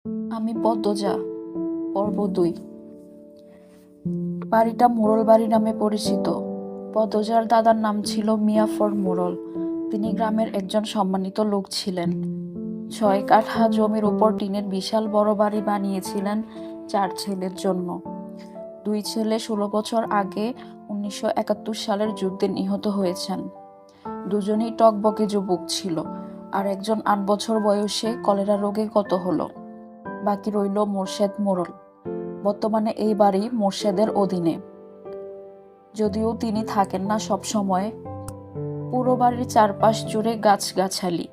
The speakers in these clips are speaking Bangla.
আমি পদ্মজা। পর্ব ২। বাড়িটা মোড়ল বাড়ি নামে পরিচিত। পদ্মজার দাদার নাম ছিল মিয়াফর মোড়ল। তিনি গ্রামের একজন সম্মানিত লোক ছিলেন। ৬ কাঠা জমির উপর টিনের বিশাল বড় বাড়ি বানিয়েছিলেন ৪ ছেলের জন্য। ২ ছেলে ১৬ বছর আগে ১৯৭১ সালের যুদ্ধে নিহত হয়েছেন। দুজনেই টকবকে যুবক ছিল, আর একজন ৮ বছর বয়সে কলেরা রোগে গত হলো। বাকি রইল মোর্শেদ মোড়ল। বর্তমানে এই বাড়ি মোর্শেদের অধীনে, যদিও তিনি থাকেন না সব সময়। পুরো বাড়ির চারপাশ জুড়ে গাছগাছালি,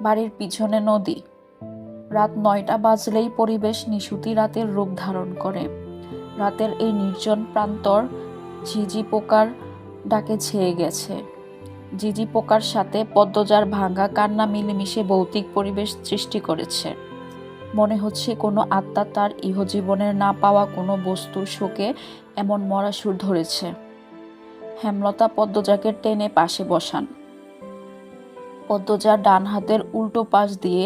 বাড়ির পিছনে নদী। রাত ৯টা বাজলেই পরিবেশ নিশুতি রাতের রূপ ধারণ করে। রাতের এই নির্জন প্রান্তর ঝিঝি পোকার ডাকে ছেয়ে গেছে। ঝিঝি পোকার সাথে পদ্মজার ভাঙা কান্না মিলেমিশে ভৌতিক পরিবেশ সৃষ্টি করেছে। মনে হচ্ছে কোনো আত্মা তার ইহজীবনের না পাওয়া কোনো বস্তুর শোকে এমন মরা সুর ধরেছে। হেমলতা পদ্মজাকে টেনে পাশে বসান। পদ্মজা ডান হাতের উল্টো পাশ দিয়ে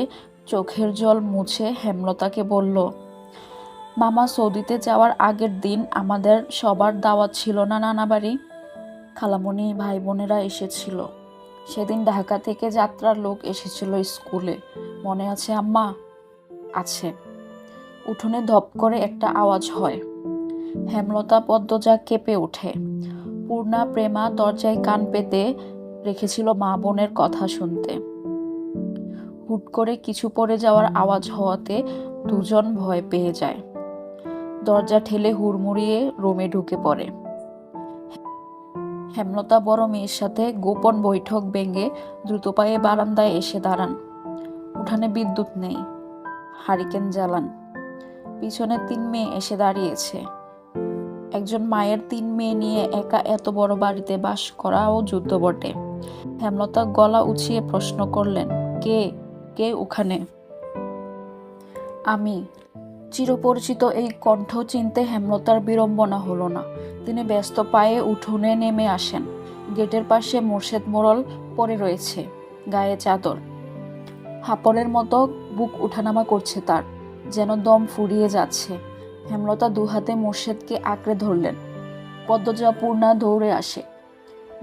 চোখের জল মুছে হেমলতাকে বলল, মামা সৌদিতে যাওয়ার আগের দিন আমাদের সবার দাওয়াত ছিল না নানা বাড়ি? খালামণি, ভাই বোনেরা এসেছিল। সেদিন ঢাকা থেকে যাত্রার লোক এসেছিল স্কুলে, মনে আছে আম্মা? আছে। উঠোনে ধপ করে একটা আওয়াজ হয়। হেমলতা পদ্মজা কেঁপে ওঠে। পূর্ণা প্রেমা দরজায় কান পেতে রেখেছিল মা বোনের কথা শুনতে। হুট করে কিছু পড়ে যাওয়ার আওয়াজ হওয়াতে দুজন ভয় পেয়ে যায়। দরজা ঠেলে হুড়মুড়িয়ে রুমে ঢুকে পড়ে। হেমলতা বড় মেয়ের সাথে গোপন বৈঠক ভেঙে দ্রুত পায়ে বারান্দায় এসে দাঁড়ান। উঠানে বিদ্যুৎ নেই। হারিকেন জ্বালান। পিছনে ৩ মেয়ে এসে দাঁড়িয়েছে। একজন মায়ের ৩ মেয়ে নিয়ে একা এত বড় বাড়িতে বাস করাও যুদ্ধ বটে। হেমলতা গলা উঁচিয়ে প্রশ্ন করলেন, কে কে ওখানে? আমি। চিরপরিচিত এই কণ্ঠ চিনতে হেমলতার বিড়ম্বনা হলো না। তিনি ব্যস্ত পায়ে উঠোনে নেমে আসেন। গেটের পাশে মোর্শেদ মোড়ল পড়ে রয়েছে, গায়ে চাদর। হাঁপড়ের মতো বুক উঠানামা করছে তার, যেন দম ফুরিয়ে যাচ্ছে। হেমলতা দুহাতে মোর্শেদকে আঁকড়ে ধরলেন। পদ্মজা পূর্ণা দৌড়ে আসে।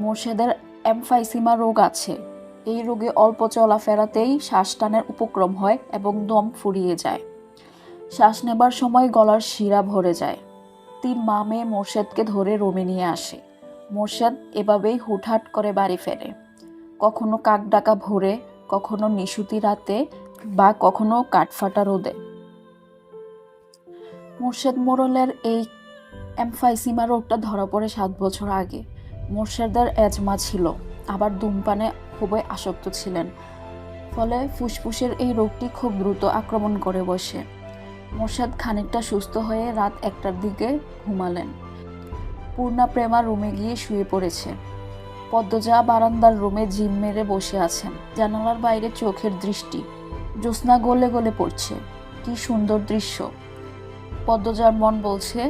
মোর্শেদের এমফাইসিমা রোগ আছে। এই রোগে অল্প চলাফেরাতেই শ্বাস টানের উপক্রম হয় এবং দম ফুরিয়ে যায়। শ্বাস নেবার সময় গলার শিরা ভরে যায়। ৩ মা মেয়ে মোর্শেদকে ধরে রুমে নিয়ে আসে। মোর্শেদ এভাবেই হুটহাট করে বাড়ি ফেরে, কখনো কাক ডাকা ভোরে, কখনো নিশুতি রাতে, বা কখনো কাঠফাটা রোদে। মোর্শেদ মোড়লের এই এমফাইসিমা রোগটা ধরা পড়ে ৭ বছর আগে। মোর্শেদের অ্যাজমা ছিল, আবার ধূমপানে খুবই আসক্ত ছিলেন। ফলে ফুসফুসের এই রোগটি খুব দ্রুত আক্রমণ করে বসে। মোর্শেদ খানিকটা সুস্থ হয়ে রাত ১টার দিকে ঘুমালেন। পূর্ণা প্রেমা রুমে গিয়ে শুয়ে পড়েছে। পদ্মজা বারান্দার রুমে ঝিম মেরে বসে আছেন। জানালার বাইরে চোখের দৃষ্টি। জ্যোৎস্না গলে গলে পড়ছে। কি সুন্দর দৃশ্য। পদ্মজার মন বলছে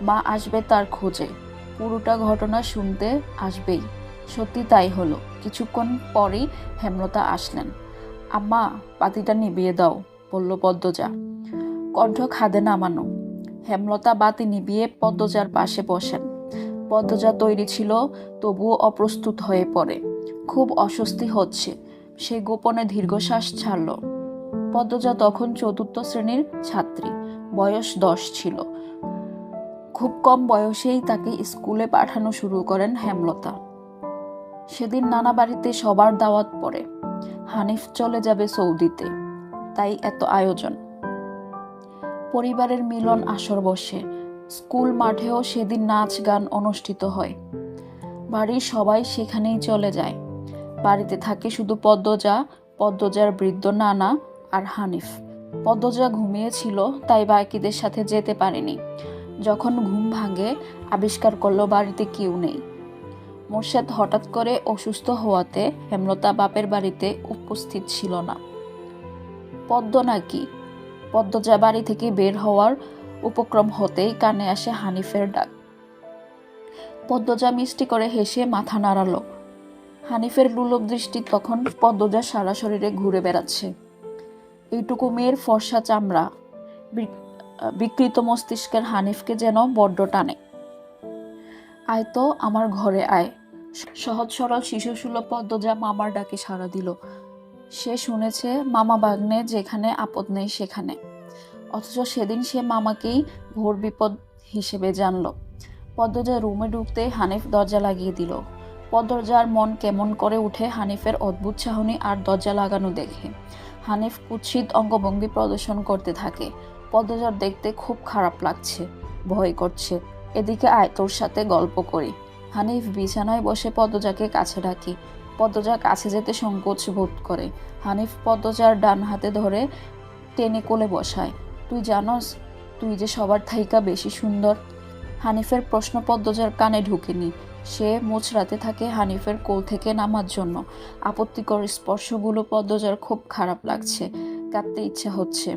মা আসবে তার খোঁজে, পুরোটা ঘটনা শুনতে আসবেই। সত্যি তাই হলো। কিছুক্ষণ পরই হেমলতা আসলেন। আম্মা, বাতিটা নিভিয়ে দাও, বলল পদ্মজা, কণ্ঠ খাদে নামানো। হেমলতা বাতি নিভিয়ে পদ্মজার পাশে বসেন। পদ্মজা তৈরি ছিল, তবুও অপ্রস্তুত হয়ে পড়ে। খুব অস্বস্তি হচ্ছে। সে গোপনে দীর্ঘশ্বাস ছাড়ল। পদ্মজা তখন ৪র্থ শ্রেণীর ছাত্রী, বয়স ১০ ছিল। খুব কম বয়সেই তাকে স্কুলে পাঠানো শুরু করেন হেমলতা। সেদিন নানা বাড়িতে সবার দাওয়াত পড়ে। হানিফ চলে যাবে সৌদিতে, তাই এত আয়োজন। পরিবারের মিলন আসর বসে। স্কুল মাঠেও সেদিন নাচ গান অনুষ্ঠিত হয়। বাড়ির সবাই সেখানেই চলে যায়। বাড়িতে থাকে শুধু পদ্মজা, পদ্মজার বৃদ্ধ নানা আর হানিফ। পদ্মজা ঘুমিয়েছিল, তাই বাকিদের সাথে যেতে পারেনি। যখন ঘুম ভাঙে, আবিষ্কার করলো বাড়িতে কেউ নেই। মোর্শেদ হঠাৎ করে অসুস্থ হওয়াতে হেমলতা বাপের বাড়িতে উপস্থিত ছিল না। পদ্ম নাকি? পদ্মজা বাড়ি থেকে বের হওয়ার উপক্রম হতেই কানে আসে হানিফের ডাক। পদ্মজা মিষ্টি করে হেসে মাথা নাড়ালো। হানিফের লোলুপ দৃষ্টি তখন পদ্মজার সারা শরীরে ঘুরে বেড়াচ্ছে। এইটুকু মেয়ের ফর্সা চামড়া বিকৃত মস্তিষ্কের হানিফকে যেন বড্ড টানে। আয় তো আমার ঘরে আয়। সহজ সরল শিশুসুলভ পদ্মজা মামার ডাকে সাড়া দিল। সে শুনেছে মামা বাগ্নে যেখানে আপদ নেই সেখানে, অথচ সেদিন সে মামাকেই ঘোর বিপদ হিসেবে জানল। পদ্মজা রুমে ঢুকতে হানিফ দরজা লাগিয়ে দিল। পদ্মজার মন কেমন করে উঠে হানিফের অদ্ভুত চাহনি আর দরজা লাগানো দেখে। হানিফ কুৎসিত অঙ্গভঙ্গি প্রদর্শন করতে থাকে। পদ্মজার দেখতে খুব খারাপ লাগছে, ভয় করছে। এদিকে আয় তোর সাথে গল্প করি। হানিফ বিছানায় বসে পদ্মজাকে কাছে ডাকে। পদ্মজা কাছে যেতে সংকোচ বোধ করে। হানিফ পদ্মজার ডান হাতে ধরে টেনে কোলে বসায়। তুই জানস তুই যে সবার থাইকা বেশি সুন্দর। হানিফের প্রশ্ন পদ্মজার কানে ঢুকেনি। সে মুচড়াতে থাকে হানিফের কোল থেকে নামার জন্য। আপত্তিকর স্পর্শগুলো পদ্মজার খুব খারাপ লাগছে, কাঁদতে ইচ্ছা হচ্ছে।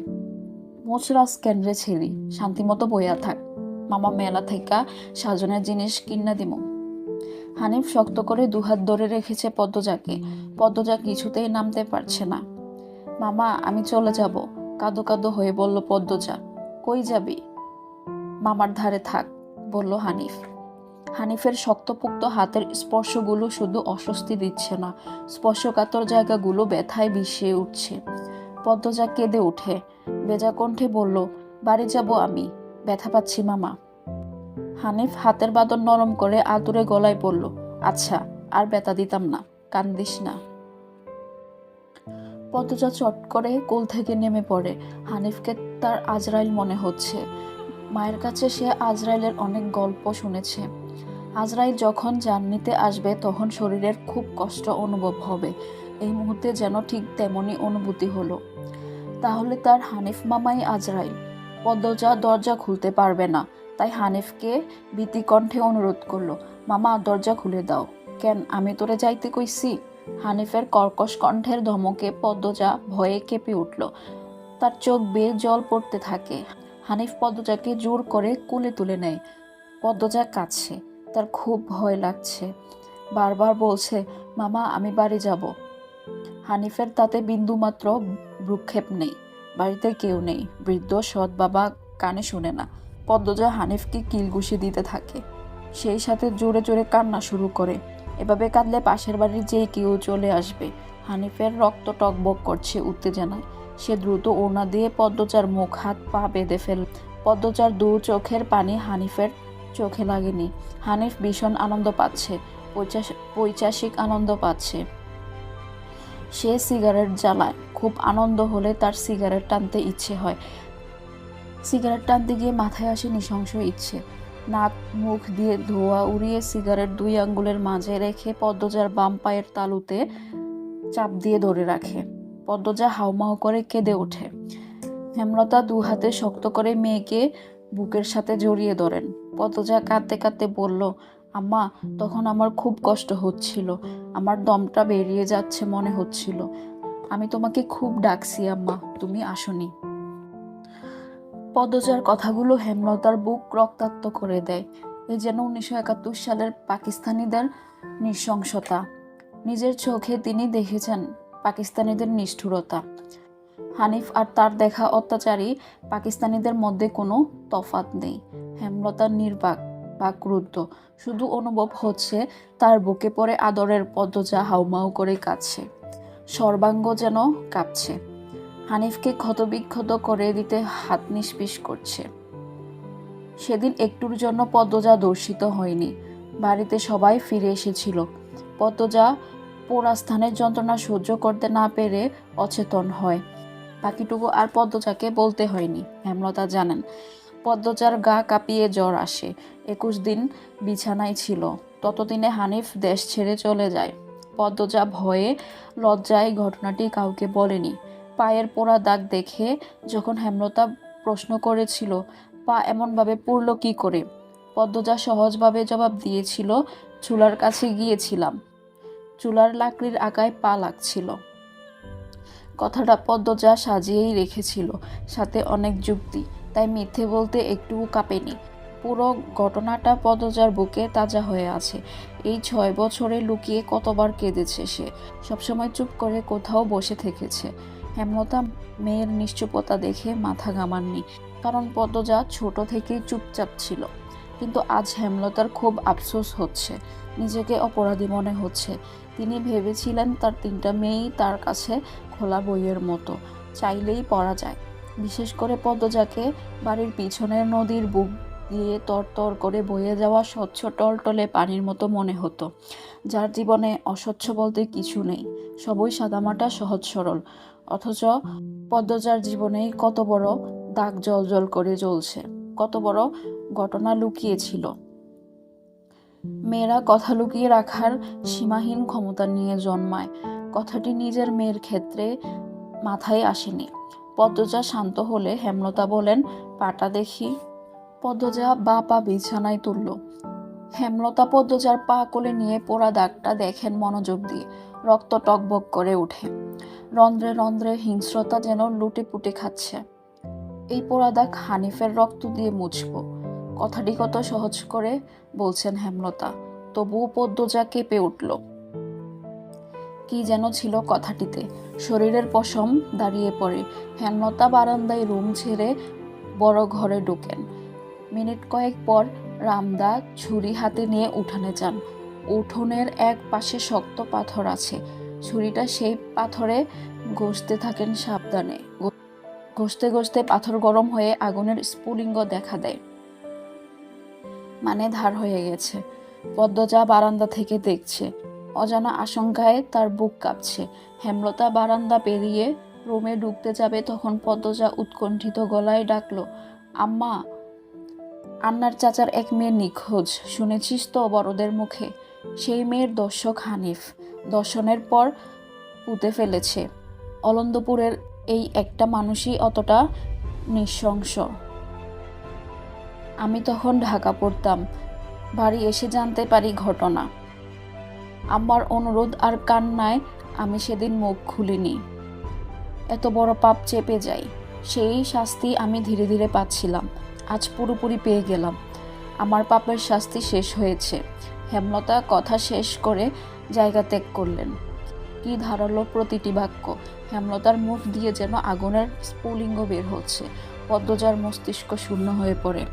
মোচরাস কেন্দ্রে ছেড়ি, শান্তিমতো বইয়া থাক, মামা মেলা থাইকা সাজনের জিনিস কিনা দিমু। হানিফ শক্ত করে দুহাত ধরে রেখেছে পদ্মজাকে। পদ্মজা কিছুতেই নামতে পারছে না। মামা আমি চলে যাব, কাঁদো কাঁদো হয়ে বলল পদ্মজা। কই যাবি? মামার ধারে থাক, বলল হানিফ। হানিফের শক্তপোক্ত হাতের স্পর্শগুলো শুধু অস্বস্তি দিচ্ছে না, স্পর্শকাতর জায়গাগুলো ব্যথায় বিষিয়ে উঠছে। পদ্মজা কেঁদে উঠে, বেজা কণ্ঠে বলল, বাড়ি যাব আমি, ব্যথা পাচ্ছি মামা। হানিফ হাতের বাঁধন নরম করে আতুরে গলায় বলল, আচ্ছা আর ব্যথা দিতাম না, কান্দিস না। পদ্মজা চট করে কোল থেকে নেমে পড়ে। হানিফকে তার আজরাইল মনে হচ্ছে। মায়ের কাছে সে আজরাইলের অনেক গল্প শুনেছে। আজরাইল যখন জান নিতে আসবে তখন শরীরের খুব কষ্ট অনুভব হবে। এই মুহূর্তে যেন ঠিক তেমনই অনুভূতি হলো। তাহলে তার হানিফ মামাই আজরাইল। পদ্মজা দরজা খুলতে পারবে না, তাই হানিফকে ভীতিকণ্ঠে অনুরোধ করলো, মামা দরজা খুলে দাও। কেন, আমি তোরে যাইতে কইছি? হানিফের কর্কশ কণ্ঠের ধমকে পদ্মজা ভয়ে কেঁপে উঠল। তার চোখ বেয়ে জল পড়তে থাকে। হানিফ পদ্মজাকে জোর করে কোলে তুলে নেয়। পদ্মজা কাঁদছে, তার খুব ভয় লাগছে। বারবার বলছে, মামা আমি বাড়ি যাব। হানিফের তাতে বিন্দুমাত্র ভ্রুক্ষেপ নেই। বাড়িতে কেউ নেই, বৃদ্ধ সৎ বাবা কানে শুনে না। পদ্মজা হানিফকে কিলঘুষি দিতে থাকে, সেই সাথে জোরে জোরে কান্না শুরু করে। এভাবে কাঁদলে পাশের বাড়ির যেই কেউ চলে আসবে। হানিফের রক্ত টকবক করছে উত্তেজনায়। সে দ্রুত ওড়না দিয়ে পদ্মজার মুখ হাত পা বেঁধে ফেল। পদ্মজার দু চোখের পানি হানিফের চোখে লাগেনি। হানিফ ভীষণ আনন্দ পাচ্ছে, পৈশাসিক আনন্দ পাচ্ছে। সে সিগারেট জ্বালায়। খুব আনন্দ হলে তার সিগারেট টানতে ইচ্ছে হয়। সিগারেট টানতে গিয়ে মাথায় আসে নৃশংস ইচ্ছে। নাক মুখ দিয়ে ধোঁয়া উড়িয়ে সিগারেট দুই আঙ্গুলের মাঝে রেখে পদ্মজার বাম পায়ের তালুতে চাপ দিয়ে ধরে রাখে। পদ্মজা হাউমাউ করে কেঁদে ওঠে। হেমলতা দু হাতে শক্ত করে মেয়েকে বুকের সাথে জড়িয়ে ধরেন। পদ্মজা কাঁদতে কাঁদতে বলল, আম্মা তখন আমার খুব কষ্ট হচ্ছিল, আমার দমটা বেরিয়ে যাচ্ছে মনে হচ্ছিল। আমি তোমাকে খুব ডাকছি আম্মা, তুমি আসোনি। পদ্মজার কথাগুলো হেমলতার বুক রক্তাক্ত করে দেয়। এই যেন 1971 সালের পাকিস্তানিদের নৃশংসতা। নিজের চোখে তিনি দেখেছেন পাকিস্তানিদের নিষ্ঠুরতা। হানিফ আর তার দেখা অত্যাচারী পাকিস্তানিদের মধ্যে কোনো তফাৎ নেই। হেমলতা নির্বাক বা ক্রুদ্ধ, শুধু অনুভব হচ্ছে তার বুকে পড়ে আদরের পদ্মজা হাউমাউ করে কাঁদছে, সর্বাঙ্গ যেন কাঁপছে। হানিফকে ক্ষতবিক্ষত করে দিতে হাত নিষ্পিস করছে। সেদিন একটুর জন্য পদ্মজা দর্শিত হয়নি। বাড়িতে সবাই ফিরে এসেছিল। পদ্মজা পোড়া স্থানের যন্ত্রণা সহ্য করতে না পেরে অচেতন হয়। বাকিটুকু আর পদ্মজাকে বলতে হয়নি, হেমলতা জানেন। পদ্মজার গা কাঁপিয়ে জ্বর আসে। 21 দিন বিছানায় ছিল। ততদিনে হানিফ দেশ ছেড়ে চলে যায়। পদ্মজা ভয়ে লজ্জায় ঘটনাটি কাউকে বলেনি। পায়ের পোড়া দাগ দেখে যখন হেমলতা প্রশ্ন করেছিল, পা এমনভাবে পুড়ল কি করে, পদ্মজা সহজভাবে জবাব দিয়েছিল, চুলার কাছে গিয়েছিলাম, চুলার লাকড়ির আগায় পা লাগছিল। কথাটা পদ্মজা সাজিয়েই রেখেছিল, সাথে অনেক যুক্তি, তাই মিথ্যে বলতে একটুও কাঁপেনি। পুরো ঘটনাটা পদ্মজার বুকে তাজা হয়ে আছে। এই 6 বছরে লুকিয়ে কতবার কেঁদেছে সে। সবসময় চুপ করে কোথাও বসে থেকেছে। হেমলতা মেয়ের নিশ্চুপতা দেখে মাথা ঘামাননি, কারণ পদ্মজা ছোট থেকেই চুপচাপ ছিল। কিন্তু আজ হেমলতার খুব আফসোস হচ্ছে, নিজেকে অপরাধী মনে হচ্ছে। তিনি ভেবেছিলেন তার 3টা মেয়েই তার কাছে খোলা বইয়ের মতো, চাইলেই পড়া যায়। বিশেষ করে পদ্মজাকে বাড়ির পিছনের নদীর বুক দিয়ে তরতর করে বয়ে যাওয়া স্বচ্ছ টলটলে পানির মতো মনে হতো, যার জীবনে অস্বচ্ছ বলতে কিছু নেই, সবই সাদামাটা সহজ সরল। অথচ পদ্মজার জীবনেই কত বড় দাগ জ্বল করে জ্বলছে, কত বড় ঘটনা লুকিয়েছিল। মেয়েরা কথা লুকিয়ে রাখার সীমাহীন ক্ষমতা নিয়ে জন্মায়, কথাটি নিজের মেয়ের ক্ষেত্রে মাথায় আসেনি। পদ্মজা শান্ত হলে হেমলতা বলেন, পাটা দেখি। পদ্মজা বা পা বিছানায় তুলল। হেমলতা পদ্মজার পা কোলে নিয়ে পোড়া দাগটা দেখেন মনোযোগ দিয়ে। রক্ত টকবক করে ওঠে, রন্ধ্রে রন্ধ্রে হিংস্রতা যেন লুটেপুটে খাচ্ছে। এই পোড়া দাগ হানিফের রক্ত দিয়ে মুছব। কথাটি কত সহজ করে বলছেন হেমলতা, তবুও পদ্মজা কেঁপে উঠল। কি যেন ছিল কথাটিতে, শরীরের পশম দাঁড়িয়ে পড়ে। হেমলতা বারান্দায় রুম ছেড়ে বড় ঘরে ঢোকেন। মিনিট কয়েক পর রামদা ছুরি হাতে নিয়ে উঠানে যান। উঠোনের এক পাশে শক্ত পাথর আছে, ছুরিটা সেই পাথরে ঘষতে থাকেন সাবধানে। ঘষতে ঘষতে পাথর গরম হয়ে আগুনের স্ফুলিঙ্গ দেখা দেয়, মানে ধার হয়ে গেছে। পদ্মজা বারান্দা থেকে দেখছে, অজানা আশঙ্কায় তার বুক কাঁপছে। হেমলতা বারান্দা পেরিয়ে রুমে ঢুকতে যাবে, তখন পদ্মজা উৎকণ্ঠিত গলায় ডাকলো, আম্মা, আন্নার চাচার এক মেয়ে নিখোঁজ, শুনেছিস তো বড়দের মুখে? সেই মেয়ের দর্শক হানিফ দর্শনের পর পুঁতে ফেলেছে। অলন্দপুরের এই একটা মানুষই অতটা নৃশংস। আমি তখন ঢাকা পড়তাম, বাড়ি এসে জানতে পারি ঘটনা। আমার অনুরোধ আর কান্নায় আমি সেদিন মুখ খুলিনি। এত বড় পাপ চেপে যাই, সেই শাস্তি আমি ধীরে ধীরে পাচ্ছিলাম, আজ পুরোপুরি পেয়ে গেলাম। আমার পাপের শাস্তি শেষ হয়েছে। হেমলতা কথা শেষ করে জায়গা ত্যাগ করলেন। কি ধারালো প্রতিটি বাক্য! হেমলতার মুখ দিয়ে যেন আগুনের স্ফুলিঙ্গ বের হচ্ছে। পদ্মজার মস্তিষ্ক শূন্য হয়ে পড়ে।